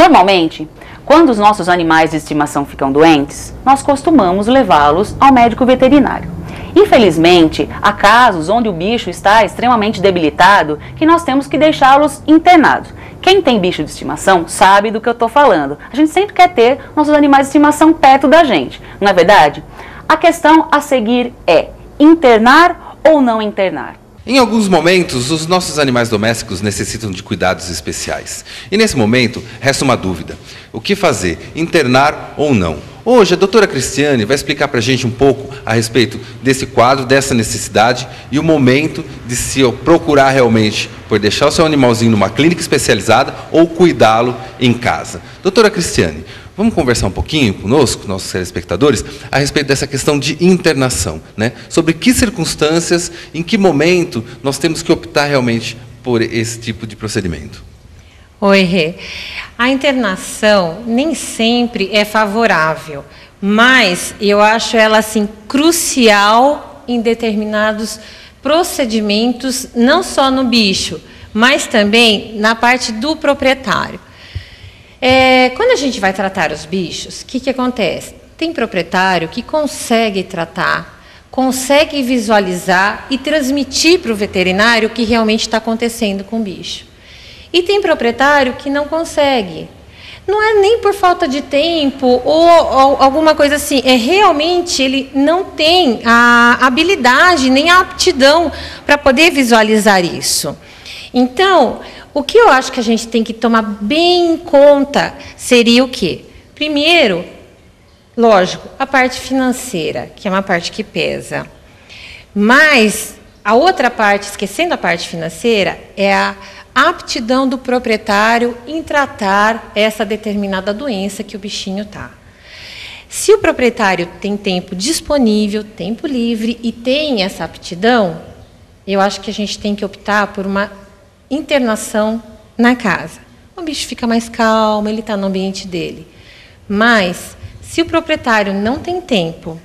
Normalmente, quando os nossos animais de estimação ficam doentes, nós costumamos levá-los ao médico veterinário. Infelizmente, há casos onde o bicho está extremamente debilitado que nós temos que deixá-los internados. Quem tem bicho de estimação sabe do que eu estou falando. A gente sempre quer ter nossos animais de estimação perto da gente, não é verdade? A questão a seguir é internar ou não internar? Em alguns momentos, os nossos animais domésticos necessitam de cuidados especiais. E nesse momento, resta uma dúvida. O que fazer? Internar ou não? Hoje, a doutora Cristiane vai explicar para a gente um pouco a respeito desse quadro, dessa necessidade e o momento de se procurar realmente por deixar o seu animalzinho numa clínica especializada ou cuidá-lo em casa. Doutora Cristiane, vamos conversar um pouquinho conosco, nossos telespectadores, a respeito dessa questão de internação, né? Sobre que circunstâncias, em que momento nós temos que optar realmente por esse tipo de procedimento. Oi, Rê. A internação nem sempre é favorável, mas eu acho ela assim crucial em determinados procedimentos, não só no bicho, mas também na parte do proprietário. Quando a gente vai tratar os bichos, o que acontece? Tem proprietário que consegue tratar, consegue visualizar e transmitir para o veterinário o que realmente está acontecendo com o bicho. E tem proprietário que não consegue. Não é nem por falta de tempo ou alguma coisa assim, realmente ele não tem a habilidade nem a aptidão para poder visualizar isso. Então, o que eu acho que a gente tem que tomar bem em conta seria o quê? Primeiro, lógico, a parte financeira, que é uma parte que pesa. Mas a outra parte, esquecendo a parte financeira, é a aptidão do proprietário em tratar essa determinada doença que o bichinho está. Se o proprietário tem tempo disponível, tempo livre e tem essa aptidão, eu acho que a gente tem que optar por uma internação na casa. O bicho fica mais calmo, ele está no ambiente dele. Mas, se o proprietário não tem tempo,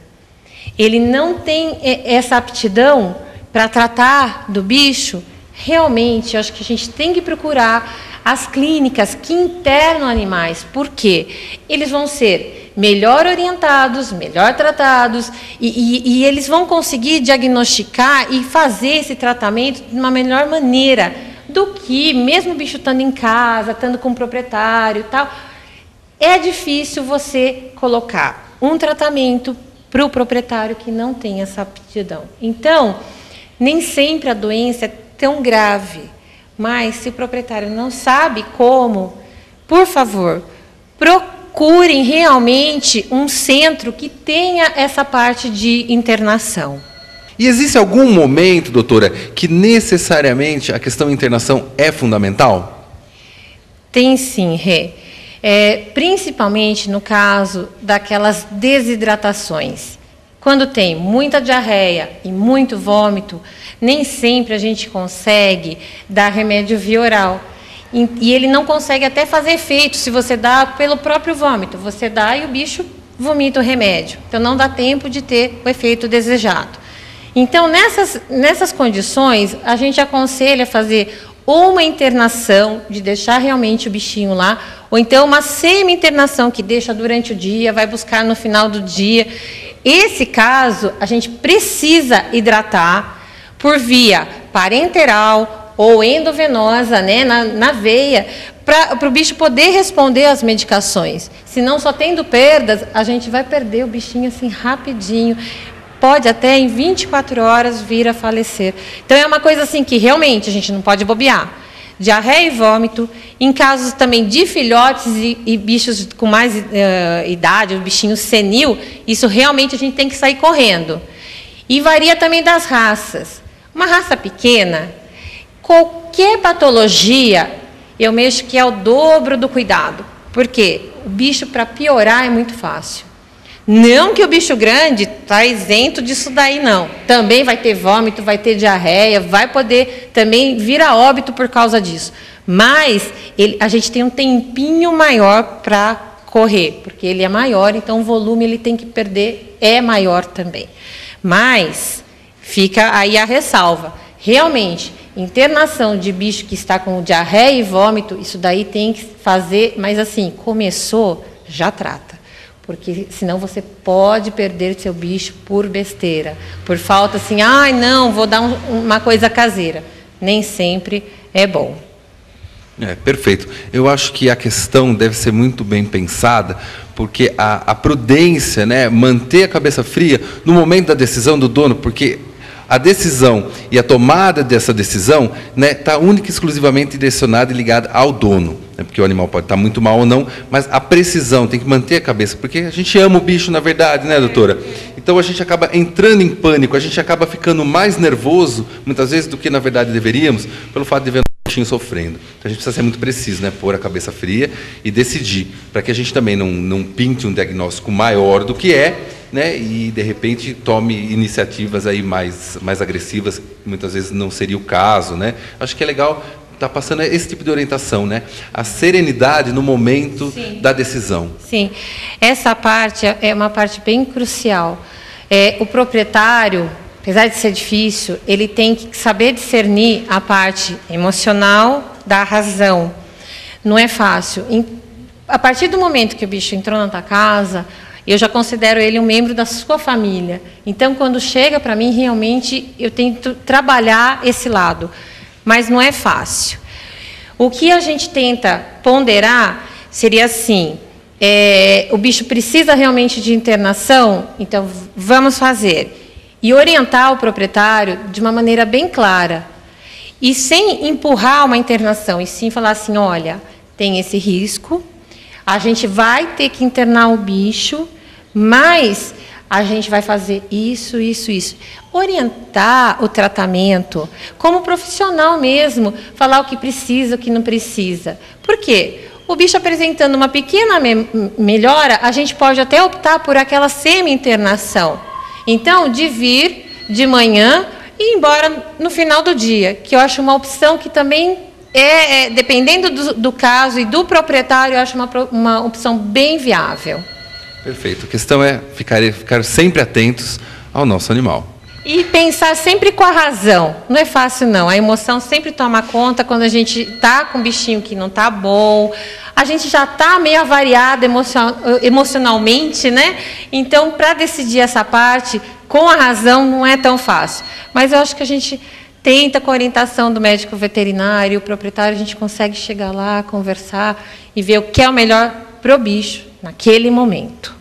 ele não tem essa aptidão para tratar do bicho, realmente, eu acho que a gente tem que procurar as clínicas que internam animais, porque eles vão ser melhor orientados, melhor tratados, e eles vão conseguir diagnosticar e fazer esse tratamento de uma melhor maneira do que, mesmo o bicho estando em casa, estando com o proprietário e tal, é difícil você colocar um tratamento para o proprietário que não tem essa aptidão. Então, nem sempre a doença é tão grave, mas se o proprietário não sabe como, por favor, procurem realmente um centro que tenha essa parte de internação. E existe algum momento, doutora, que necessariamente a questão da internação é fundamental? Tem sim, Rê. Principalmente no caso daquelas desidratações. Quando tem muita diarreia e muito vômito, nem sempre a gente consegue dar remédio via oral. E ele não consegue até fazer efeito se você dá pelo próprio vômito. Você dá e o bicho vomita o remédio. Então, não dá tempo de ter o efeito desejado. Então, nessas condições, a gente aconselha fazer ou uma internação, de deixar realmente o bichinho lá, ou então uma semi-internação, que deixa durante o dia, vai buscar no final do dia. Esse caso, a gente precisa hidratar por via parenteral ou endovenosa, né, na veia, para o bicho poder responder às medicações. Senão, só tendo perdas, a gente vai perder o bichinho assim rapidinho. Pode até em 24 horas vir a falecer. Então é uma coisa assim que realmente a gente não pode bobear. Diarreia e vômito, em casos também de filhotes e bichos com mais idade, o bichinho senil, isso realmente a gente tem que sair correndo. E varia também das raças. Uma raça pequena, qualquer patologia, eu mexo que é o dobro do cuidado. Por quê? O bicho, para piorar, é muito fácil. Não que o bicho grande está isento disso daí, não. Também vai ter vômito, vai ter diarreia, vai poder também vir a óbito por causa disso. Mas a gente tem um tempinho maior para correr, porque ele é maior, então o volume ele tem que perder é maior também. Mas fica aí a ressalva. Realmente, Internação de bicho que está com diarreia e vômito, isso daí tem que fazer, mas assim, começou, já trata. Porque senão você pode perder seu bicho por besteira, por falta assim, ai não, vou dar uma coisa caseira. Nem sempre é bom. Perfeito. Eu acho que a questão deve ser muito bem pensada, porque a prudência, né, manter a cabeça fria no momento da decisão do dono, porque a decisão e a tomada dessa decisão está única e exclusivamente direcionada e ligada ao dono. Né, porque o animal pode estar muito mal ou não, mas a precisão tem que manter a cabeça, porque a gente ama o bicho, na verdade, né, doutora? Então a gente acaba entrando em pânico, a gente acaba ficando mais nervoso, muitas vezes, do que na verdade deveríamos, pelo fato de ver o bichinho sofrendo. Então a gente precisa ser muito preciso, né, pôr a cabeça fria e decidir, para que a gente também não pinte um diagnóstico maior do que é, né, e de repente tome iniciativas aí mais agressivas, que muitas vezes não seria o caso, né? Acho que é legal estar passando esse tipo de orientação, né? A serenidade no momento da decisão. Sim, essa parte é uma parte bem crucial. O proprietário, apesar de ser difícil, ele tem que saber discernir a parte emocional da razão. Não é fácil. A partir do momento que o bicho entrou na tua casa, eu já considero ele um membro da sua família. Então, quando chega para mim, realmente, eu tento trabalhar esse lado. Mas não é fácil. O que a gente tenta ponderar seria assim, o bicho precisa realmente de internação? Então, vamos fazer. E orientar o proprietário de uma maneira bem clara. E sem empurrar uma internação, e sim falar assim, olha, tem esse risco, a gente vai ter que internar o bicho, mas a gente vai fazer isso, isso, isso. Orientar o tratamento como profissional mesmo, falar o que precisa, o que não precisa. Por quê? O bicho apresentando uma pequena melhora, a gente pode até optar por aquela semi-internação. Então, de vir de manhã e ir embora no final do dia, que eu acho uma opção que também dependendo do caso e do proprietário, eu acho uma opção bem viável. Perfeito. A questão é ficar sempre atentos ao nosso animal. E pensar sempre com a razão. Não é fácil, não. A emoção sempre toma conta quando a gente está com um bichinho que não está bom. A gente já está meio avariado emocionalmente, né? Então, para decidir essa parte, com a razão, não é tão fácil. Mas eu acho que a gente tenta, com a orientação do médico veterinário, o proprietário, a gente consegue chegar lá, conversar e ver o que é o melhor para o bicho naquele momento.